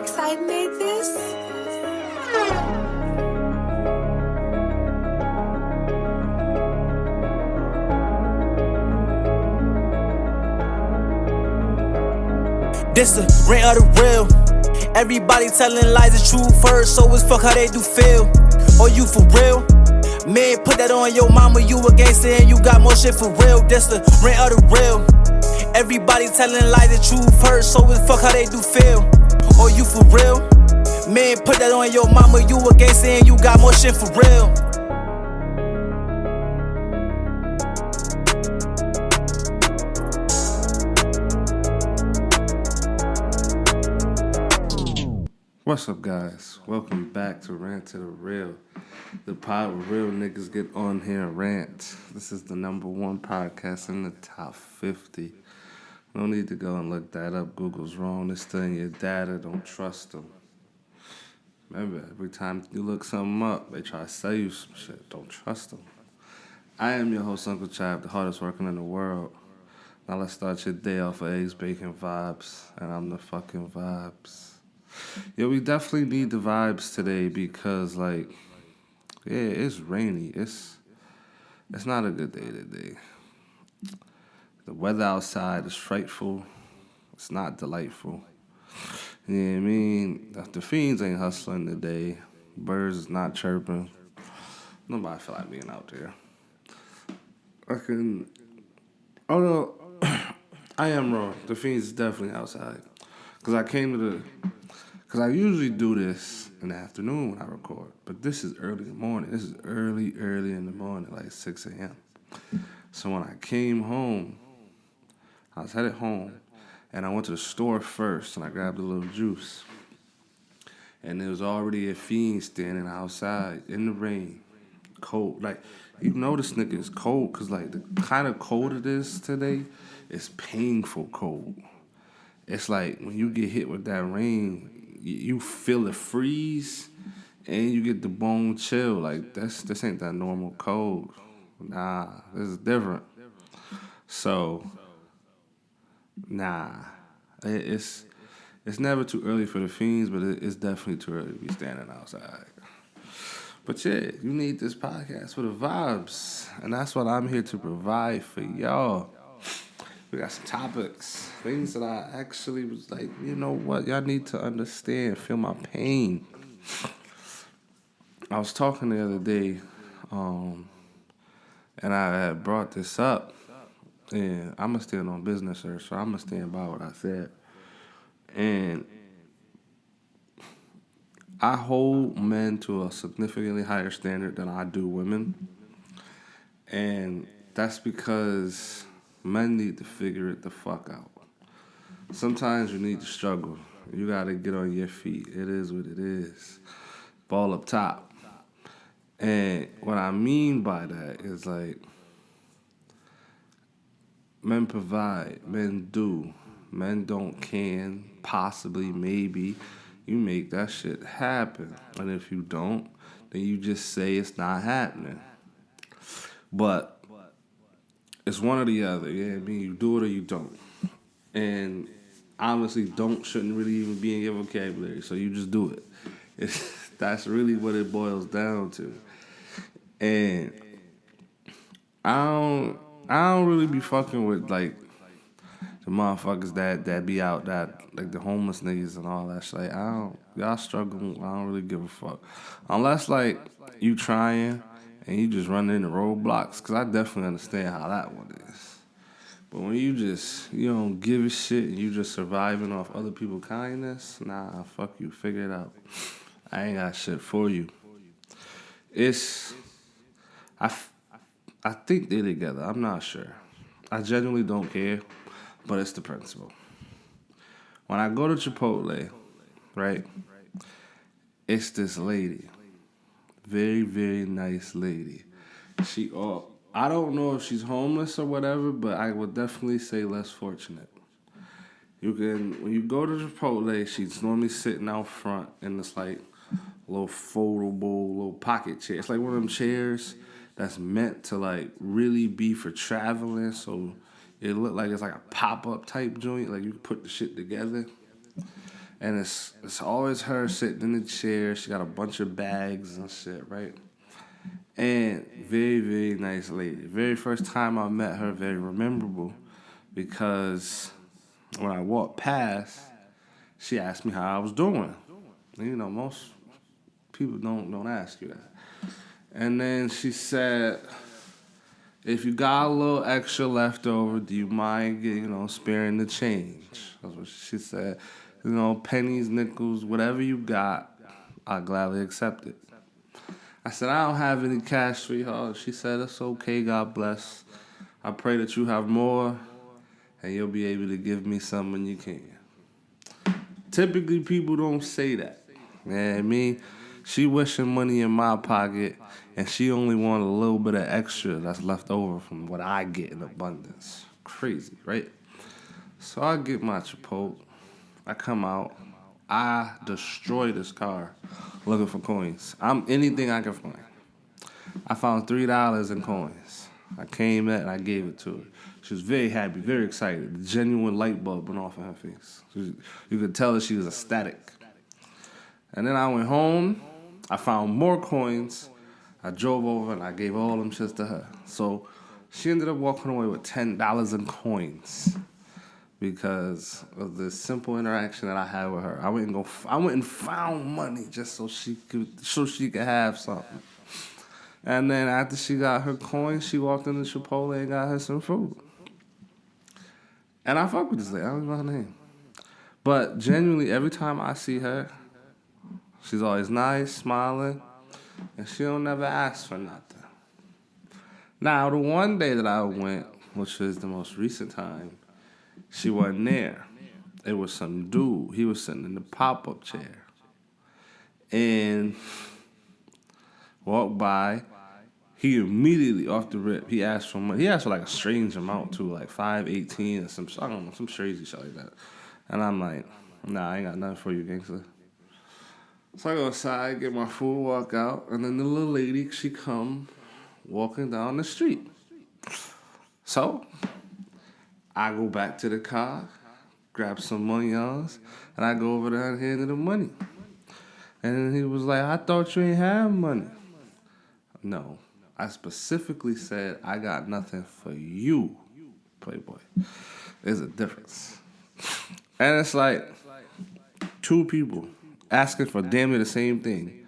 Darkside made this? This the rant of the real. Everybody telling lies is true first, so it's fuck how they do feel. Or you for real? Man, put that on your mama, you a gangster and you got more shit for real. This the rant of the real. Everybody telling lies is true first, so it's fuck how they do feel. Or you for real? Man, put that on your mama, you a gangster and you got more shit for real. What's up, guys? Welcome back to Rant to the Real, the pod where real niggas get on here and rant. This is the #1 podcast in the top 50. No need to go and look that up. Google's wrong. It's still in your data. Don't trust them. Remember, every time you look something up, they try to sell you some shit. Don't trust them. I am your host, Uncle Trav, the hardest working in the world. Now let's start your day off of eggs, bacon, vibes, and I'm the fucking vibes. Yeah, we definitely need the vibes today because, it's rainy. It's not a good day today. The weather outside is frightful. It's not delightful. You know what I mean? The fiends ain't hustling today. Birds is not chirping. Nobody feel like being out there. I am wrong. The fiends is definitely outside. Because I usually do this in the afternoon when I record. But this is early in the morning. This is early in the morning, like 6 a.m. So when I came home, I was headed home, and I went to the store first, and I grabbed a little juice. And there was already a fiend standing outside in the rain, cold. Like, you know this nigga is cold, because, the kind of cold it is today is painful cold. It's like when you get hit with that rain, you feel it freeze, and you get the bone chill. Like, this ain't that normal cold. Nah, this is different. So, it's never too early for the fiends, but it's definitely too early to be standing outside. But yeah, you need this podcast for the vibes, and that's what I'm here to provide for y'all. We got some topics, things that I actually was like, you know what, y'all need to understand, feel my pain. I was talking the other day, and I had brought this up, and I'm a stand on business, sir, so I'm going to stand by what I said. And I hold men to a significantly higher standard than I do women. And that's because men need to figure it the fuck out. Sometimes you need to struggle. You got to get on your feet. It is what it is. Ball up top. And what I mean by that is men provide, men do. Men don't can, possibly, maybe. You make that shit happen. And if you don't, then you just say it's not happening. But it's one or the other. Yeah, I mean, you do it or you don't. And honestly, don't shouldn't really even be in your vocabulary. So you just do it. That's really what it boils down to. And I don't really be fucking with the motherfuckers that be out that the homeless niggas and all that shit. Y'all struggle. I don't really give a fuck unless you trying and you just run into roadblocks. Cause I definitely understand how that one is. But when you don't give a shit and you just surviving off other people's kindness, nah, fuck you. Figure it out. I ain't got shit for you. I think they're together. I'm not sure. I genuinely don't care, but it's the principle. When I go to Chipotle, right, it's this lady. Very, very nice lady. I don't know if she's homeless or whatever, but I would definitely say less fortunate. When you go to Chipotle, she's normally sitting out front in this little foldable, little pocket chair. It's like one of them chairs that's meant to really be for traveling, so it look like it's like a pop-up type joint, like you put the shit together. And it's always her sitting in the chair. She got a bunch of bags and shit, right? And very, very nice lady. Very first time I met her, very memorable, because when I walked past, she asked me how I was doing. You know, most people don't ask you that. And then she said, if you got a little extra left over, do you mind sparing the change? That's what she said. Pennies, nickels, whatever you got, I'll gladly accept it. I said, I don't have any cash, sweetheart. She said, it's okay, God bless. I pray that you have more and you'll be able to give me some when you can. Typically, people don't say that. You know what I mean? She wishing money in my pocket and she only wanted a little bit of extra that's left over from what I get in abundance. Crazy, right? So I get my Chipotle. I come out. I destroy this car looking for coins. I'm anything I can find. I found $3 in coins. I came in and I gave it to her. She was very happy, very excited. The genuine light bulb went off in her face. You could tell that she was ecstatic. And then I went home. I found more coins. I drove over and I gave all them shits to her. So she ended up walking away with $10 in coins because of this simple interaction that I had with her. I went and found money just so she could have something. And then after she got her coins, she walked into Chipotle and got her some food. And I fuck with this lady. I don't know her name. But genuinely, every time I see her, she's always nice, smiling, and she don't never ask for nothing. Now, the one day that I went, which was the most recent time, she wasn't there. It was some dude. He was sitting in the pop-up chair. And walked by. He immediately, off the rip, he asked for money. He asked for like a strange amount too, like $5.18 or some, I don't know, some crazy shit like that. And I'm like, nah, I ain't got nothing for you, gangster. So I go inside, get my food, walk out, and then the little lady, she come walking down the street. So I go back to the car, grab some money and I go over there and hand her the money. And then he was like, I thought you ain't have money. No. I specifically said, I got nothing for you, Playboy. There's a difference. And it's like two people asking for damn near the same thing.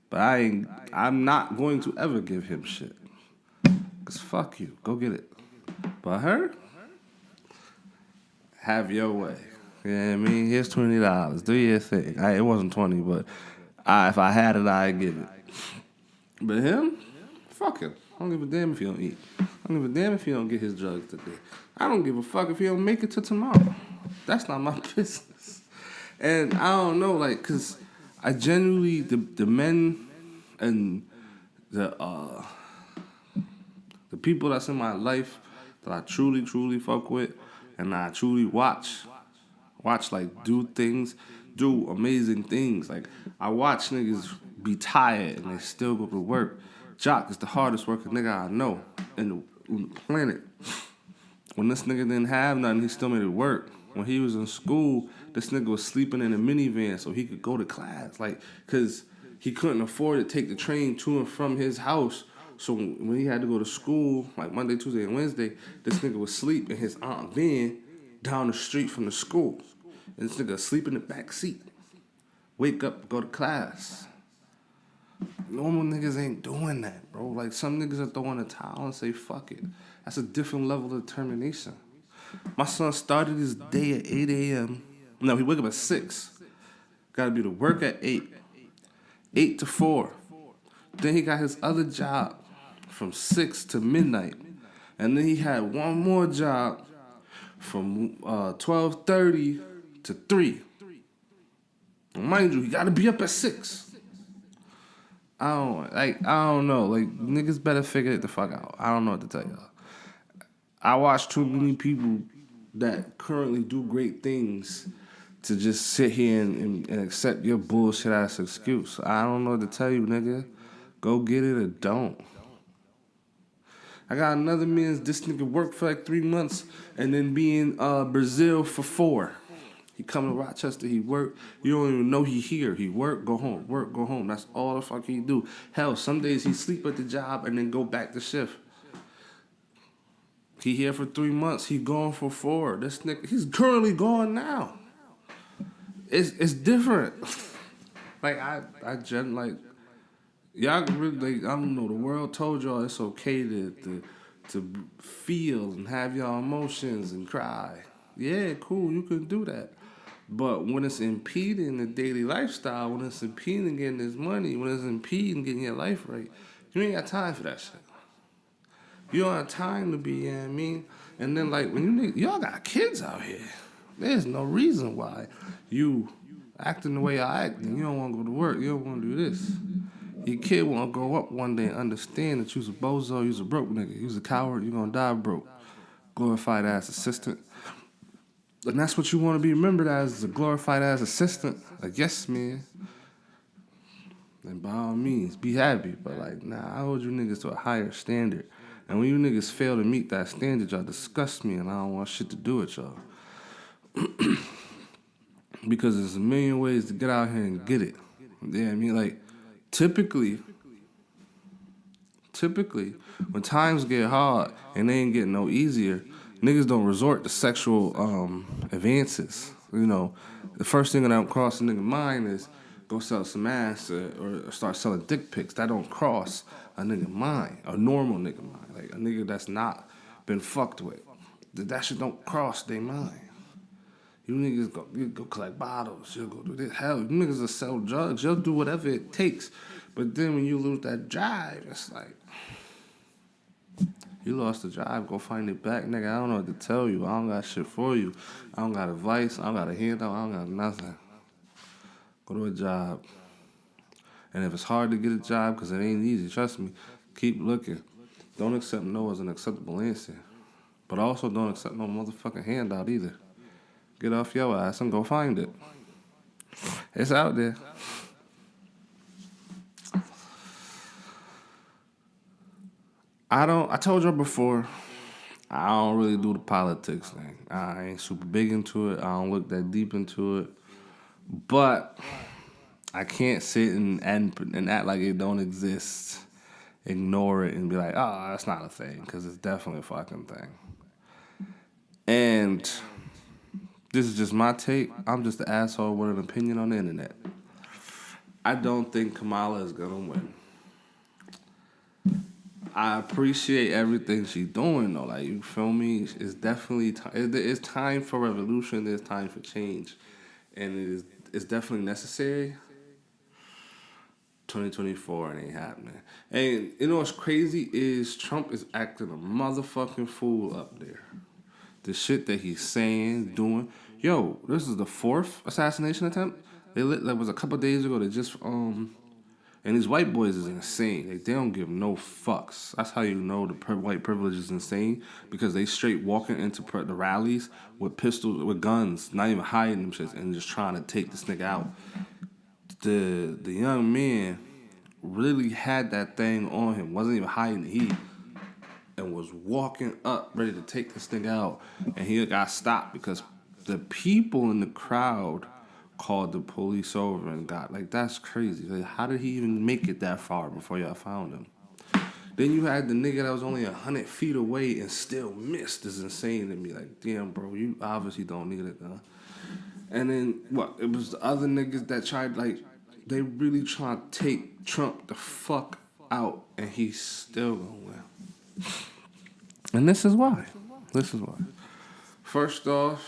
But I'm not going to ever give him shit. Because fuck you. Go get it. But her, have your way. You know what I mean? Here's $20. Do your thing. It wasn't 20, but if I had it, I'd give it. But him? Fuck him. I don't give a damn if he don't eat. I don't give a damn if he don't get his drugs today. I don't give a fuck if he don't make it to tomorrow. That's not my business. And I don't know, like, because I genuinely, the men and the people that's in my life that I truly, truly fuck with and I truly watch like do amazing things. Like, I watch niggas be tired and they still go to work. Jock is the hardest working nigga I know in the planet. When this nigga didn't have nothing, he still made it work. When he was in school, this nigga was sleeping in a minivan so he could go to class. Like, because he couldn't afford to take the train to and from his house. So when he had to go to school, like Monday, Tuesday, and Wednesday, this nigga would sleep in his aunt van down the street from the school. And this nigga sleep in the back seat. Wake up, go to class. Normal niggas ain't doing that, bro. Like, some niggas are throwing a towel and say, fuck it. That's a different level of determination. My son started his day at 8 a.m. No, he wake up at 6. Gotta be to work at 8. 8 to 4. Then he got his other job from 6 to midnight. And then he had one more job from 12:30 to 3. And mind you, he gotta be up at 6. I don't know. Like, niggas better figure it the fuck out. I don't know what to tell y'all. I watch too many people that currently do great things to just sit here and accept your bullshit ass excuse. I don't know what to tell you, nigga. Go get it or don't. I got another man's, this nigga worked for like 3 months and then be in Brazil for 4. He come to Rochester, he work. You don't even know he here. He work, go home, work, go home. That's all the fuck he do. Hell, some days he sleep at the job and then go back to shift. He here for 3 months. He gone for 4. This nigga, he's currently gone now. It's different. Like y'all really I don't know. The world told y'all it's okay to feel and have y'all emotions and cry. Yeah, cool, you can do that. But when it's impeding the daily lifestyle, when it's impeding getting this money, when it's impeding getting your life right, you ain't got time for that shit. You don't have time to be, you know what I mean? And then, like, when y'all got kids out here, there's no reason why you acting the way y'all acting. You don't want to go to work. You don't want to do this. Your kid want to grow up one day and understand that you's a bozo, you's a broke nigga, you's a coward, you're going to die broke. Glorified ass assistant. And that's what you want to be remembered as a glorified ass assistant. Like, yes, man. And by all means, be happy. But, like, nah, I hold you niggas to a higher standard. And when you niggas fail to meet that standard, y'all disgust me, and I don't want shit to do with y'all. Because there's a million ways to get out here and get it. Yeah, I mean, like, typically, when times get hard and they ain't getting no easier, niggas don't resort to sexual advances. You know, the first thing that don't cross a nigga's mind is go sell some ass or start selling dick pics. That don't cross a nigga mind, a normal nigga mind, like a nigga that's not been fucked with. That shit don't cross their mind. You niggas you go collect bottles, you'll go do this. Hell, you niggas will sell drugs, you'll do whatever it takes. But then when you lose that drive, it's like, you lost the drive, go find it back. Nigga, I don't know what to tell you. I don't got shit for you. I don't got advice, I don't got a handout, I don't got nothing. Go to a job. And if it's hard to get a job, because it ain't easy, trust me, keep looking. Don't accept no as an acceptable answer. But also don't accept no motherfucking handout either. Get off your ass and go find it. It's out there. I told y'all before, I don't really do the politics thing. I ain't super big into it. I don't look that deep into it. But I can't sit and act like it don't exist, ignore it, and be like, oh, that's not a thing, because it's definitely a fucking thing. And this is just my take. I'm just an asshole with an opinion on the internet. I don't think Kamala is going to win. I appreciate everything she's doing, though. Like, you feel me? It's definitely it's time for revolution. There's time for change. And it's definitely necessary. 2024, it ain't happening. And you know what's crazy is Trump is acting a motherfucking fool up there. The shit that he's saying, doing. Yo, this is the 4th assassination attempt. That was a couple days ago. They just and these white boys is insane. They don't give no fucks. That's how you know the white privilege is insane, because they straight walking into the rallies with pistols, with guns, not even hiding them shits, and just trying to take this nigga out. The young man really had that thing on him, wasn't even hiding the heat, and was walking up ready to take this nigga out, and he got stopped because the people in the crowd called the police over and got, like, that's crazy. Like, how did he even make it that far before y'all found him? Then you had the nigga that was only 100 feet away and still missed. Is insane to me. Like, damn, bro, you obviously don't need it, huh? And then, it was the other niggas that tried, like, they really trying to take Trump the fuck out, and he's still gonna win. And this is why. First off,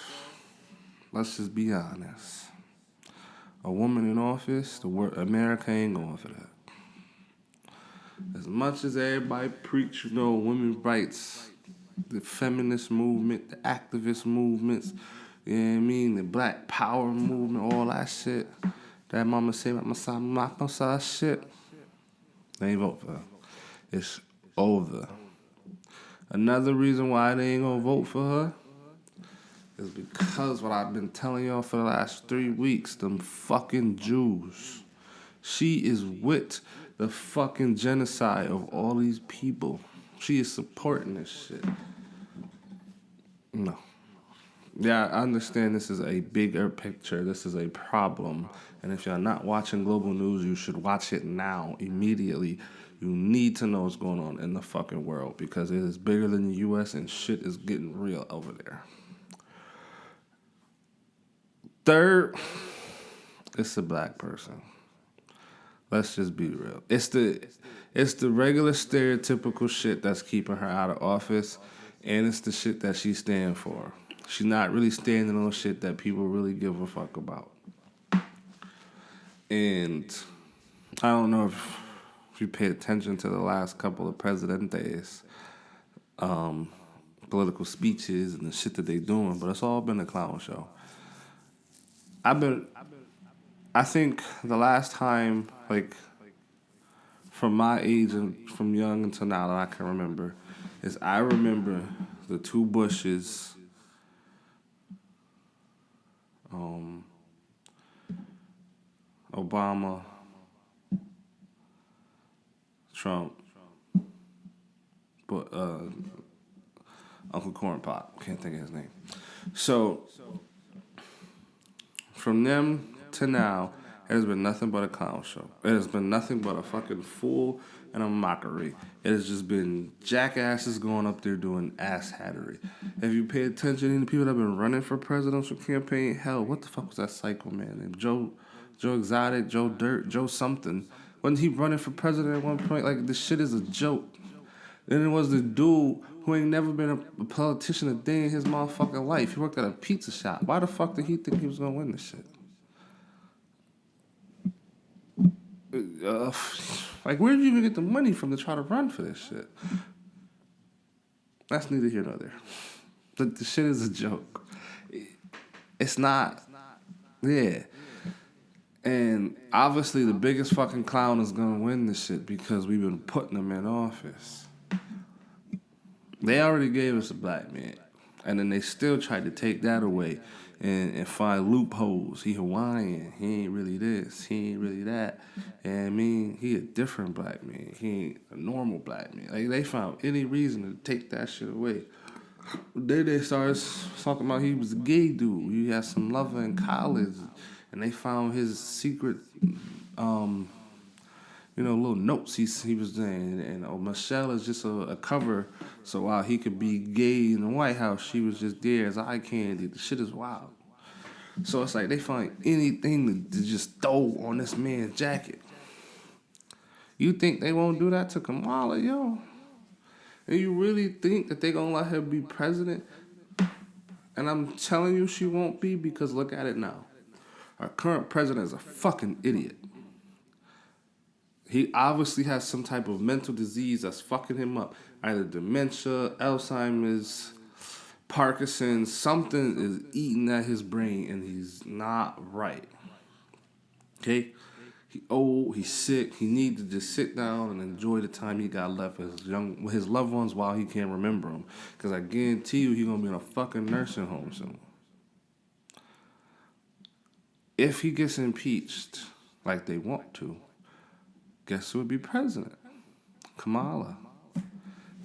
let's just be honest. A woman in office, America ain't going for that. As much as everybody preach, women's rights, the feminist movement, the activist movements, you know what I mean, the black power movement, all that shit, that mama say about my side shit, they ain't vote for her. It's over. Another reason why they ain't gonna vote for her is because what I've been telling y'all for the last 3 weeks, them fucking Jews. She is with the fucking genocide of all these people. She is supporting this shit. No. Yeah, I understand this is a bigger picture. This is a problem. And if you're not watching global news, you should watch it now, immediately. You need to know what's going on in the fucking world because it is bigger than the U.S. and shit is getting real over there. Third, it's a black person. Let's just be real. It's the regular stereotypical shit that's keeping her out of office, and it's the shit that she stand for. She's not really standing on shit that people really give a fuck about. And I don't know if you pay attention to the last couple of presidentes, political speeches and the shit that they doing, but it's all been a clown show. I think the last time, like, from my age and from young until now that I can remember, is I remember the two Bushes, Obama, Trump, but Uncle Corn Pop, can't think of his name. So from them to now, it has been nothing but a clown show. It has been nothing but a fucking fool and a mockery. It has just been jackasses going up there doing ass hattery. If you pay attention to the people that have been running for presidential campaign, hell, what the fuck was that psycho man named Joe Exotic, Joe Dirt, Joe something? Wasn't he running for president at one point? Like, this shit is a joke. Then there was the dude who ain't never been a politician a day in his motherfucking life. He worked at a pizza shop. Why the fuck did he think he was gonna win this shit? Like, where did you even get the money from to try to run for this shit? That's neither here nor there. The shit is a joke. It's not. Yeah. And obviously the biggest fucking clown is gonna win this shit because we've been putting him in office. They already gave us a black man. And then they still tried to take that away and find loopholes. He Hawaiian. He ain't really this. He ain't really that. And I mean, he a different black man. He ain't a normal black man. Like, they found any reason to take that shit away. Then they started talking about he was a gay dude. He had some lover in college. And they found his secret, little notes he was doing. And Michelle is just a cover. So while he could be gay in the White House, she was just there as eye candy. The shit is wild. So it's like they find anything to just throw on this man's jacket. You think they won't do that to Kamala, yo? And you really think that they gonna let her be president? And I'm telling you she won't be, because look at it now. Our current president is a fucking idiot. He obviously has some type of mental disease that's fucking him up. Either dementia, Alzheimer's, Parkinson's, something is eating at his brain and he's not right. Okay? He old, he's sick, he needs to just sit down and enjoy the time he got left with his loved ones while he can't remember them. Because I guarantee you he's going to be in a fucking nursing home soon. If he gets impeached like they want to, guess who would be president? Kamala.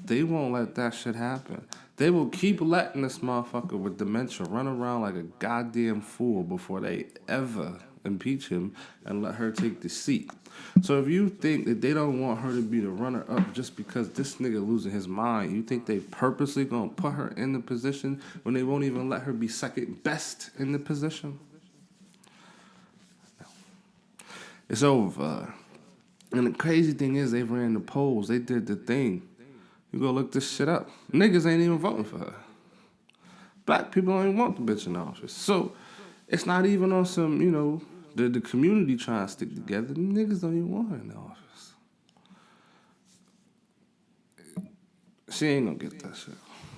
They won't let that shit happen. They will keep letting this motherfucker with dementia run around like a goddamn fool before they ever impeach him and let her take the seat. So if you think that they don't want her to be the runner-up just because this nigga losing his mind, you think they purposely gonna put her in the position when they won't even let her be second best in the position? No. It's over. And the crazy thing is, they ran the polls. They did the thing. You go look this shit up. Niggas ain't even voting for her. Black people don't even want the bitch in office. So it's not even on some, the community trying to stick together. The niggas don't even want her in the office. She ain't gonna get that shit.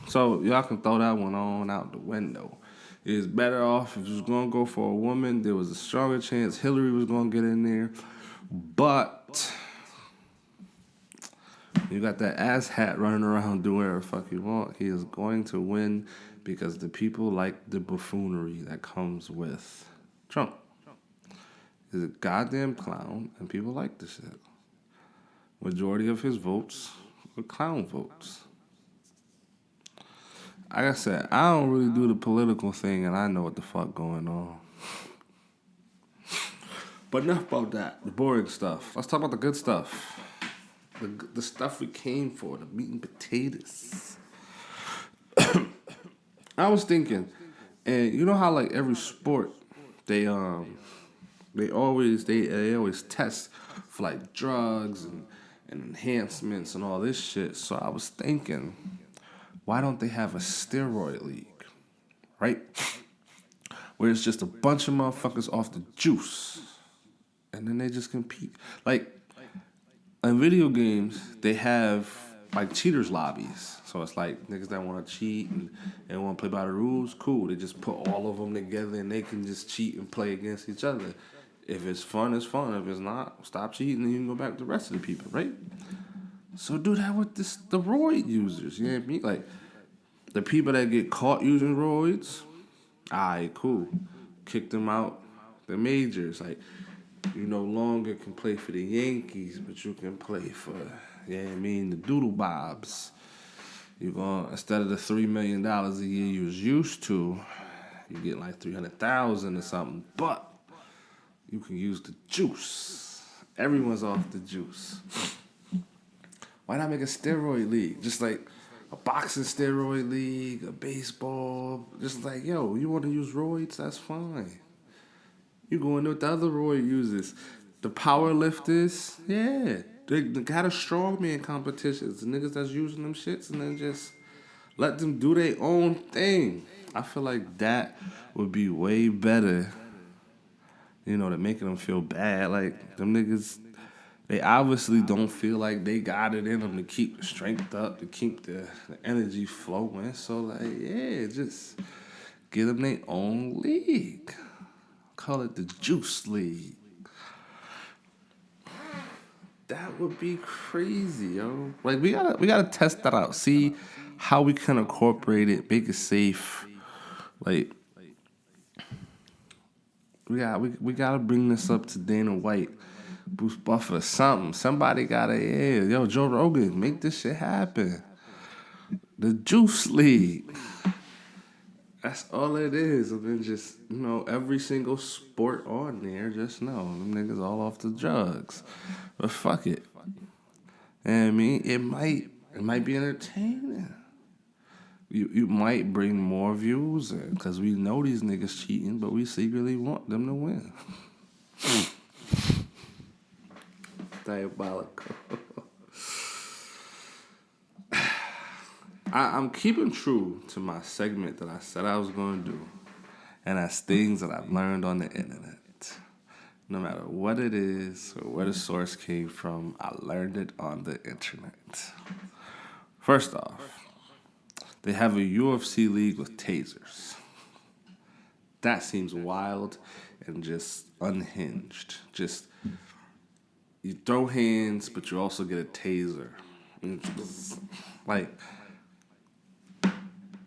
So y'all can throw that one on out the window. It's better off if it was gonna go for a woman. There was a stronger chance Hillary was gonna get in there. But you got that ass hat running around doing whatever the fuck you want. He is going to win because the people like the buffoonery that comes with Trump. He's a goddamn clown, and people like this shit. Majority of his votes were clown votes. like I said, I don't really do the political thing, and I know what the fuck going on. But enough about that, the boring stuff. Let's talk about the good stuff. The stuff we came for, the meat and potatoes. I was thinking, and you know how like every sport, they always test for like drugs and enhancements and all this shit. So I was thinking, why don't they have a steroid league, right? Where it's just a bunch of motherfuckers off the juice, and then they just compete. Like in video games, they have like cheaters lobbies. So it's like niggas that want to cheat and want to play by the rules. Cool. They just put all of them together and they can just cheat and play against each other. If it's fun, it's fun. If it's not, stop cheating and you can go back to the rest of the people, right? So do that with the steroid users. You know what I mean? Like the people that get caught using roids, alright, cool. Kick them out the majors. Like you no longer can play for the Yankees, but you can play for, you know what I mean, the Doodle Bobs. You go instead of the $3 million a year you was used to, you get like $300,000 or something. But you can use the juice. Everyone's off the juice. Why not make a steroid league? Just like a boxing steroid league, a baseball. Just like, yo, you want to use roids? That's fine. You going with the other roid users. The power lifters, yeah. They got a strongman competitions. The niggas that's using them shits and then just let them do their own thing. I feel like that would be way better, you know, than making them feel bad. Like, them niggas, they obviously don't feel like they got it in them to keep the strength up, to keep the energy flowing. So, like, yeah, just give them their own league. Call it the Juice League. That would be crazy, yo. Like we gotta test that out. See how we can incorporate it, make it safe. Like we gotta bring this up to Dana White, Bruce Buffer, something. Somebody gotta, yeah, yo, Joe Rogan, make this shit happen. The Juice League. That's all it is. And then just, you know, every single sport on there, just know them niggas all off the drugs. But fuck it. And I mean, it might be entertaining. You might bring more views in, because we know these niggas cheating, but we secretly want them to win. Diabolical. I'm keeping true to my segment that I said I was going to do. And that's things that I've learned on the internet. No matter what it is or where the source came from, I learned it on the internet. First off, they have a UFC league with tasers. That seems wild and just unhinged. Just, you throw hands, but you also get a taser. And just, like,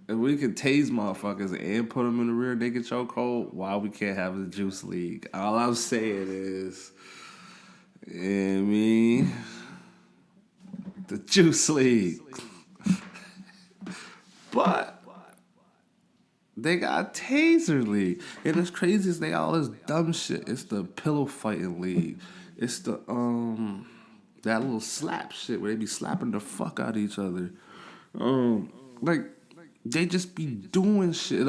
if we can tase motherfuckers and put them in the rear naked chokehold, why we can't have the Juice League? All I'm saying is, you know what I mean? The Juice League. But they got Taser League. And it's crazy is they got all this dumb shit. It's the pillow fighting league. It's the that little slap shit where they be slapping the fuck out of each other. Like they just be doing shit.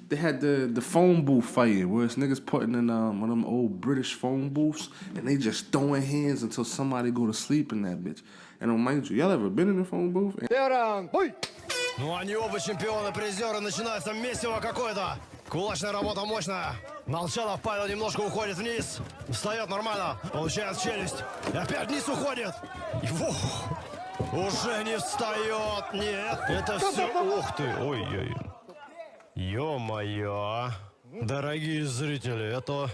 They had the phone booth fighting where it's niggas putting in one of them old British phone booths and they just throwing hands until somebody go to sleep in that bitch. And mind you, y'all ever been in a phone booth? Ну, они оба чемпионы, призеры, начинается месиво какое-то. Кулачная работа мощная. Молчанов Павел немножко уходит вниз. Встает нормально, получает челюсть. И опять вниз уходит. И уже не встает. Нет, это все... Ух ты, ой-ой. Ё-моё. Дорогие зрители, это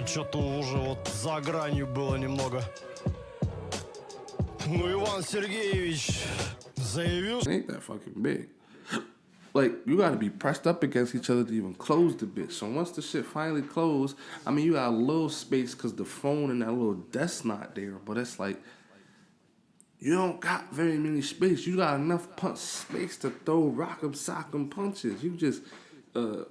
что-то уже вот за гранью было немного. Ну, Иван Сергеевич заявил... It ain't that fucking big. Like, you gotta be pressed up against each other to even close the bitch. So once the shit finally closed, I mean, you got a little space because the phone and that little desk not there. But it's like, you don't got very many space. You got enough punch space to throw rock'em sock'em punches. You just, just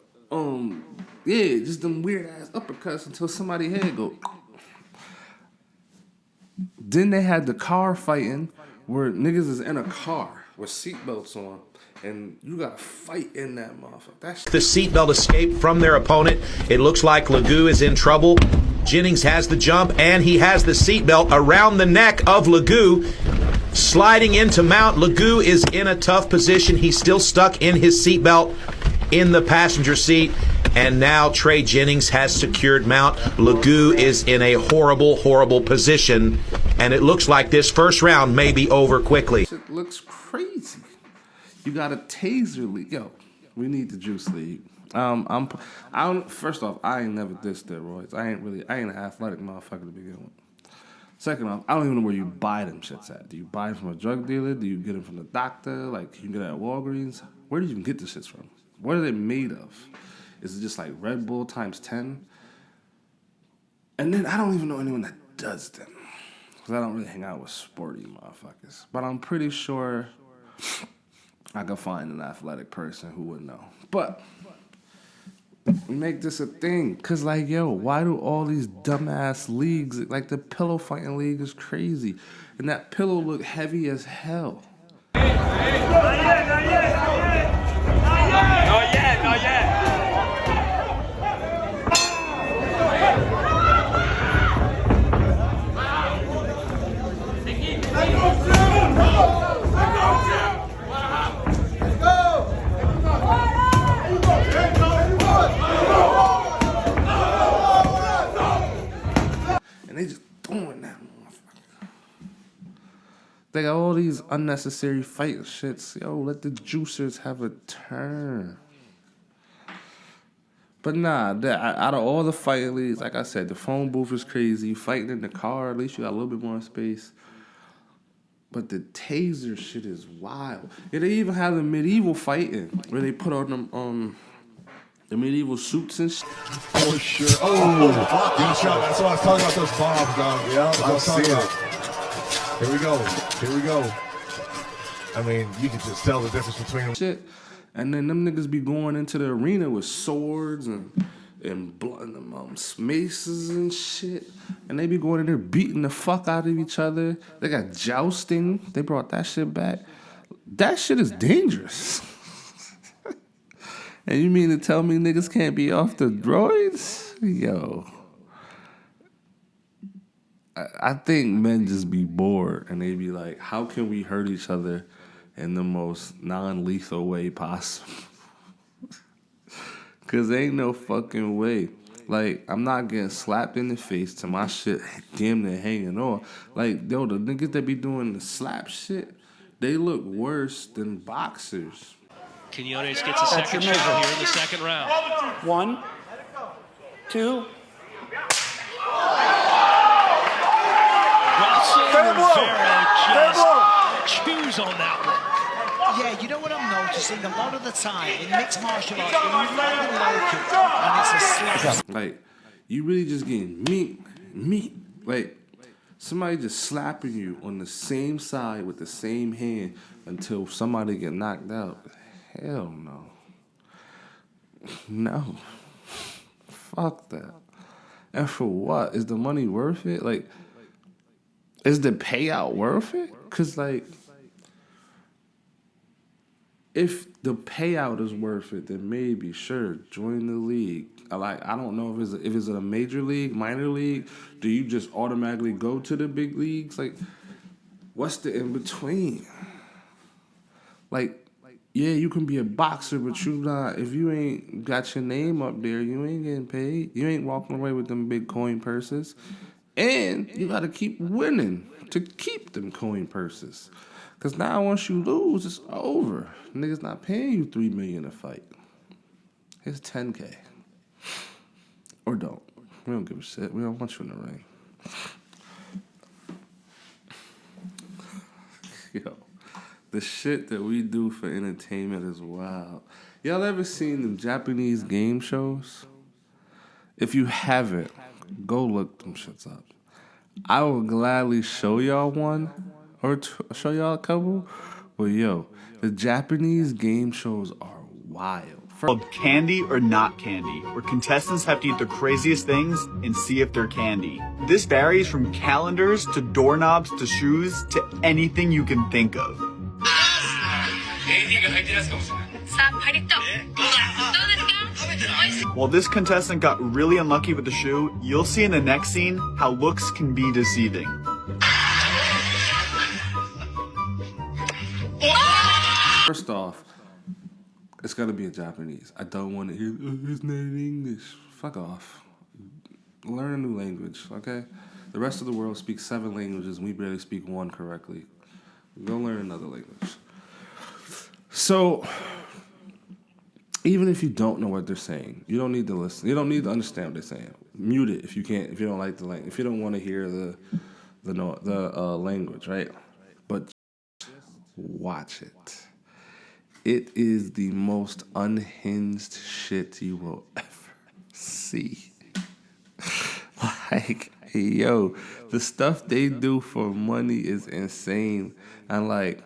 them weird ass uppercuts until somebody head go. Then they had the car fighting where niggas is in a car with seatbelts on. And you gotta fight in that motherfucker. The seatbelt escaped from their opponent. It looks like Legoo is in trouble. Jennings has the jump, and he has the seatbelt around the neck of Legoo. Sliding into Mount, Legoo is in a tough position. He's still stuck in his seatbelt in the passenger seat. And now Trey Jennings has secured Mount. Legoo is in a horrible, horrible position. And it looks like this first round may be over quickly. It looks crazy. You got a taser league. Yo, we need the juice league. First off, I ain't never did steroids. I ain't an athletic motherfucker to begin with. Second off, I don't even know where you buy them shits at. Do you buy them from a drug dealer? Do you get them from the doctor? Like, can you get it at Walgreens? Where do you even get the shits from? What are they made of? Is it just like Red Bull times 10? And then I don't even know anyone that does them. Because I don't really hang out with sporty motherfuckers. But I'm pretty sure I could find an athletic person who would know. But make this a thing. Because, like, yo, why do all these dumbass leagues, like the pillow fighting league is crazy. And that pillow look heavy as hell. Not yet. And they just throwing that motherfucker. They got all these unnecessary fight shits. Yo, let the juicers have a turn. But nah, out of all the fighting leagues, like I said, the phone booth is crazy. Fighting in the car, at least you got a little bit more space. But the taser shit is wild. Yeah, they even have the medieval fighting where they put on them the medieval suits and shit. For sure. Oh, good shot. That's what I was talking about, those bombs, dog. Yeah, I'm seeing it. Here we go. I mean, you can just tell the difference between them. Shit. And then them niggas be going into the arena with swords and maces and shit. And they be going in there beating the fuck out of each other. They got jousting. They brought that shit back. That shit is dangerous. And you mean to tell me niggas can't be off the droids? Yo. I think men just be bored and they be like, how can we hurt each other in the most non-lethal way possible? Because ain't no fucking way. Like, I'm not getting slapped in the face to my shit damn near hanging on. Like, yo, the niggas that be doing the slap shit, they look worse than boxers. Quinones gets a second shot here in the second round. 1, 2. Russell Rivera just chews on that one. Yeah, you know what I'm noticing? A lot of the time in mixed martial arts, when you land a low kick and it's a slap. Like, you really just getting meat. Like, somebody just slapping you on the same side with the same hand until somebody get knocked out. Hell no. No. Fuck that. And for what? Is the money worth it? Like, is the payout worth it? Because, like, if the payout is worth it, then maybe, sure, join the league. I don't know if it's a major league, minor league. Do you just automatically go to the big leagues? Like, what's the in between? Like, yeah, you can be a boxer, but you not. If you ain't got your name up there, you ain't getting paid. You ain't walking away with them big coin purses, and you got to keep winning to keep them coin purses. Cause now once you lose, it's over. Niggas not paying you $3 million a fight. Here's $10K. Or don't. We don't give a shit. We don't want you in the ring. Yo, the shit that we do for entertainment is wild. Y'all ever seen them Japanese game shows? If you haven't, go look them shits up. I will gladly show y'all one. or show y'all a couple. But yo, the Japanese game shows are wild. Called Candy or Not Candy, where contestants have to eat the craziest things and see if they're candy. This varies from calendars to doorknobs to shoes to anything you can think of. While this contestant got really unlucky with the shoe, you'll see in the next scene how looks can be deceiving. First off, it's gotta be in Japanese. I don't want to hear, it's not in English. Fuck off. Learn a new language, okay? The rest of the world speaks 7 languages, and we barely speak 1 correctly. Go learn another language. So, even if you don't know what they're saying, you don't need to listen. You don't need to understand what they're saying. Mute it if you can't. If you don't like the language. If you don't want to hear the language, right? But watch it. It is the most unhinged shit you will ever see. Like, yo, the stuff they do for money is insane. And like,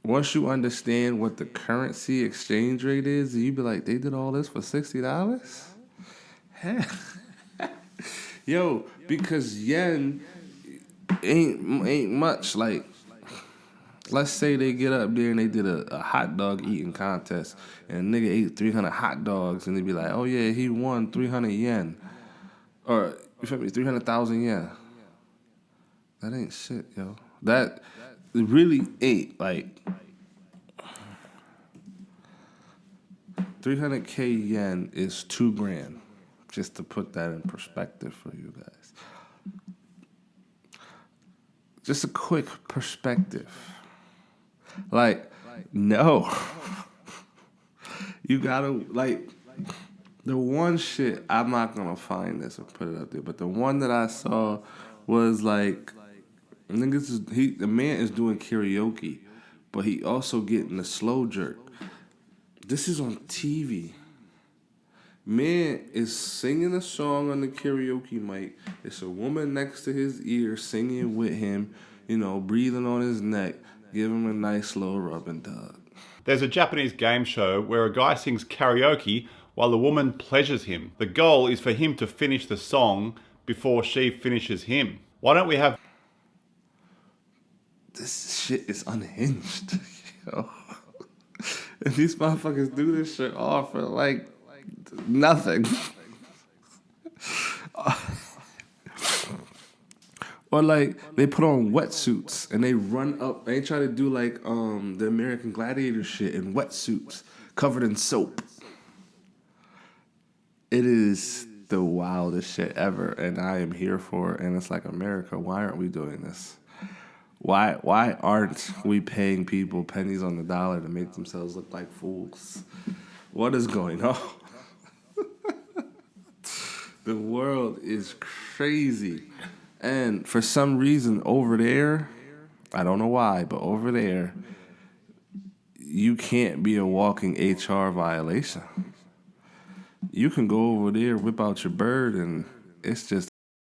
once you understand what the currency exchange rate is, you be like, they did all this for $60? Hell. Yo, because yen ain't much. Like, let's say they get up there and they did a hot dog eating contest, and a nigga ate 300 hot dogs, and they be like, oh yeah, he won 300 yen. Or, you feel me, 300,000 yen. That ain't shit, yo. That really ain't, like, 300K yen is $2,000. Just to put that in perspective for you guys. Just a quick perspective. Like, no. You gotta, like, the one shit, I'm not gonna find this or put it up there, but the one that I saw was like, the man is doing karaoke, but he also getting the slow jerk. This is on TV. Man is singing a song on the karaoke mic. It's a woman next to his ear singing with him, you know, breathing on his neck. Give him a nice slow rubbing dog. There's a Japanese game show where a guy sings karaoke while the woman pleasures him. The goal is for him to finish the song before she finishes him. Why don't we have... This shit is unhinged. Yo. And these motherfuckers do this shit all for like nothing. Or like they put on wetsuits and they run up. They try to do like the American Gladiator shit in wetsuits covered in soap. It is the wildest shit ever, and I am here for it. And it's like, America, why aren't we doing this? Why aren't we paying people pennies on the dollar to make themselves look like fools? What is going on? The world is crazy. And for some reason over there, I don't know why, but over there, you can't be a walking HR violation. You can go over there, whip out your bird, and it's just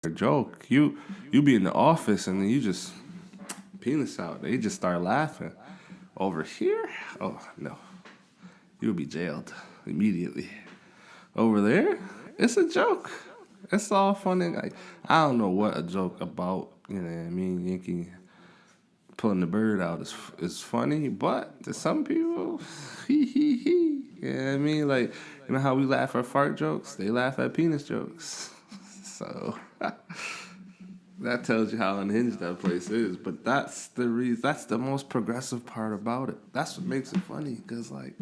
a joke. You be in the office and then you just penis out. They just start laughing. Over here? Oh, no. You'll be jailed immediately. Over there? It's a joke. It's all funny. Like, I don't know what a joke about, you know what I mean? Yankee pulling the bird out is funny, but to some people, hee. You know what I mean? Like, you know how we laugh at fart jokes? They laugh at penis jokes. So that tells you how unhinged that place is. But that's the reason. That's the most progressive part about it. That's what makes it funny, because, like,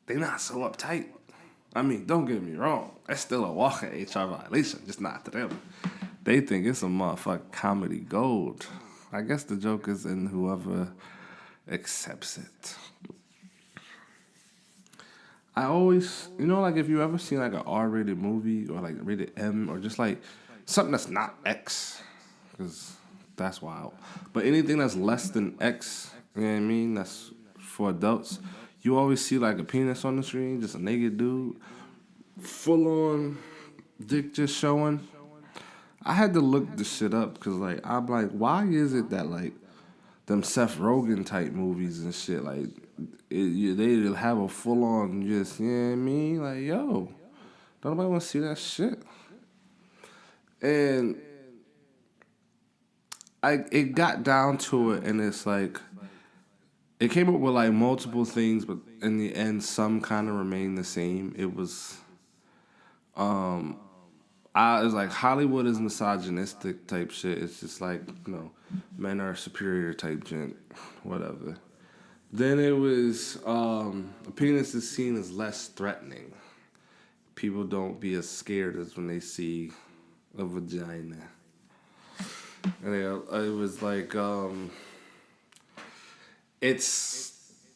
they're not so uptight. I mean, don't get me wrong. That's still a walking HR violation, just not to them. They think it's a motherfucking comedy gold. I guess the joke is in whoever accepts it. I always, you know, like if you ever seen like an R-rated movie or like rated M or just like something that's not X, because that's wild. But anything that's less than X, you know what I mean, that's for adults, you always see like a penis on the screen, just a naked dude, full on dick just showing. I had to look this shit up because, like, I'm like, why is it that, like, them Seth Rogen type movies and shit, like, they have a full on just, you know what I mean? Like, yo, don't nobody want to see that shit. And it got down to it, and it's like, it came up with, like, multiple things, but in the end, some kind of remained the same. It was, it was like Hollywood is misogynistic type shit. It's just like, you know, men are superior type gent, whatever. Then it was a penis is seen as less threatening. People don't be as scared as when they see a vagina. And it was like,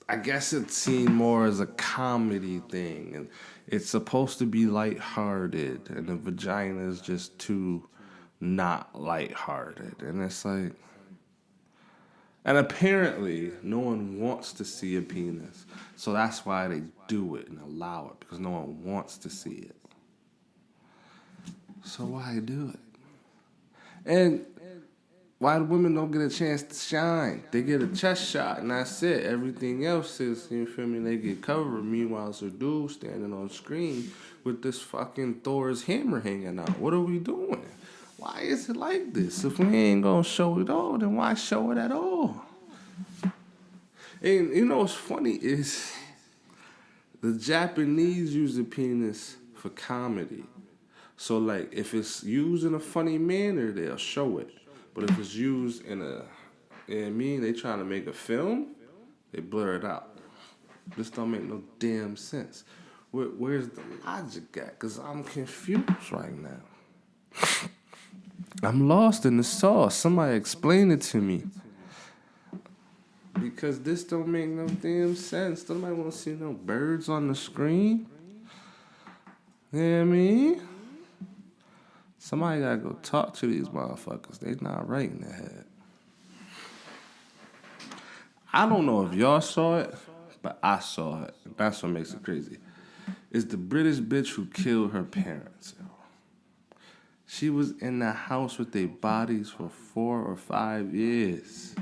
I guess it's seen more as a comedy thing, and it's supposed to be lighthearted, and the vagina is just too not lighthearted. And it's like, and apparently no one wants to see a penis, so that's why they do it and allow it, because no one wants to see it. So why do it? And why women don't get a chance to shine? They get a chest shot and that's it. Everything else is, you feel me, they get covered. Meanwhile, it's a dude standing on screen with this fucking Thor's hammer hanging out. What are we doing? Why is it like this? If we ain't gonna show it all, then why show it at all? And you know what's funny is the Japanese use the penis for comedy. So like if it's used in a funny manner, they'll show it. But if it's used in a, you know what I mean, they trying to make a film, they blur it out. This don't make no damn sense. Where's the logic at? Because I'm confused right now. I'm lost in the sauce. Somebody explain it to me. Because this don't make no damn sense. Nobody want to see no birds on the screen. You know what I mean? Somebody gotta go talk to these motherfuckers. They not right in their head. I don't know if y'all saw it, but I saw it. That's what makes it crazy. It's the British bitch who killed her parents. She was in the house with their bodies for 4 or 5 years.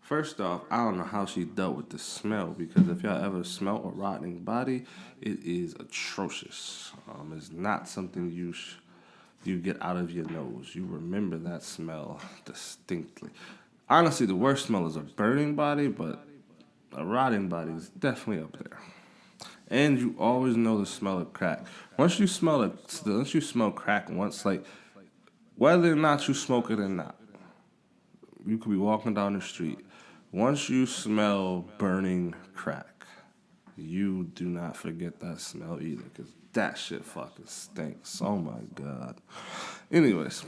First off, I don't know how she dealt with the smell, because if y'all ever smelt a rotting body, it is atrocious. It's not something you get out of your nose. You remember that smell distinctly. Honestly, the worst smell is a burning body, but a rotting body is definitely up there. And you always know the smell of crack. Once you smell crack once, like, whether or not you smoke it or not, you could be walking down the street. Once you smell burning crack, you do not forget that smell either, because that shit fucking stinks. Oh my God. Anyways,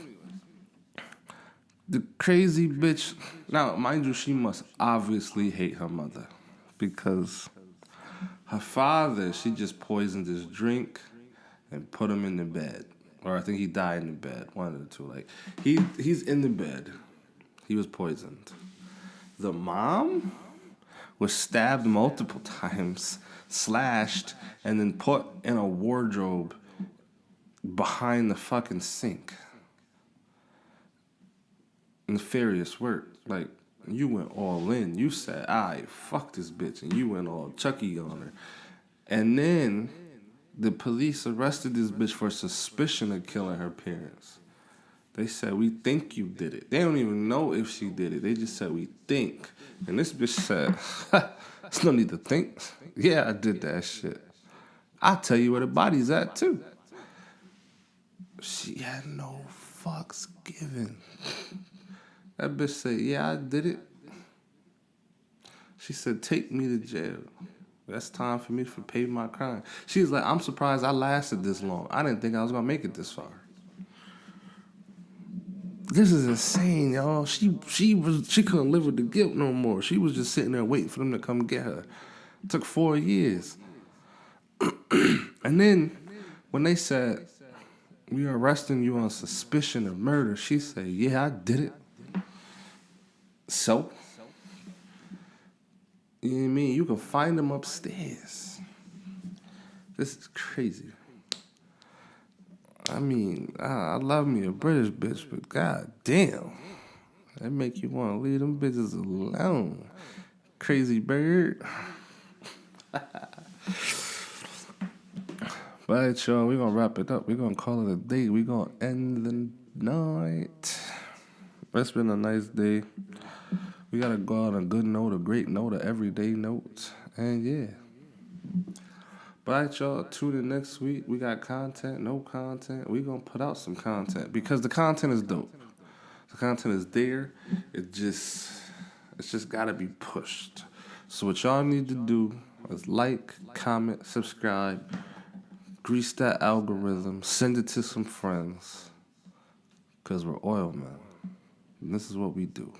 the crazy bitch. Now, mind you, she must obviously hate her mother, because her father, she just poisoned his drink and put him in the bed. Or I think he died in the bed. One of the two. Like, he's in the bed. He was poisoned. The mom was stabbed multiple times, slashed, and then put in a wardrobe behind the fucking sink. Nefarious work. Like, you went all in. You said, fuck this bitch. And you went all Chucky on her. And then the police arrested this bitch for suspicion of killing her parents. They said, we think you did it. They don't even know if she did it. They just said, we think. And this bitch said, there's no need to think. Yeah, I did that shit. I'll tell you where the body's at, too. She had no fucks given. That bitch said, yeah, I did it. She said, take me to jail. That's time for me to pay my crime. She was like, I'm surprised I lasted this long. I didn't think I was going to make it this far. This is insane, y'all. She couldn't live with the guilt no more. She was just sitting there waiting for them to come get her. It took 4 years. And then when they said, we are arresting you on suspicion of murder, she said, yeah, I did it. So? You know what I mean? You can find them upstairs. This is crazy. I mean, I love me a British bitch, but god damn. That make you want to leave them bitches alone. Crazy bird. But alright, y'all, we're going to wrap it up. We're going to call it a day. We're going to end the night. It's been a nice day. We got to go on a good note, a great note, an everyday note. And yeah. But alright, y'all, tune in next week. We got content, no content. We're going to put out some content because the content is dope. The content is there. It's just got to be pushed. So what y'all need to do is like, comment, subscribe, grease that algorithm, send it to some friends. Because we're oil, man. And this is what we do.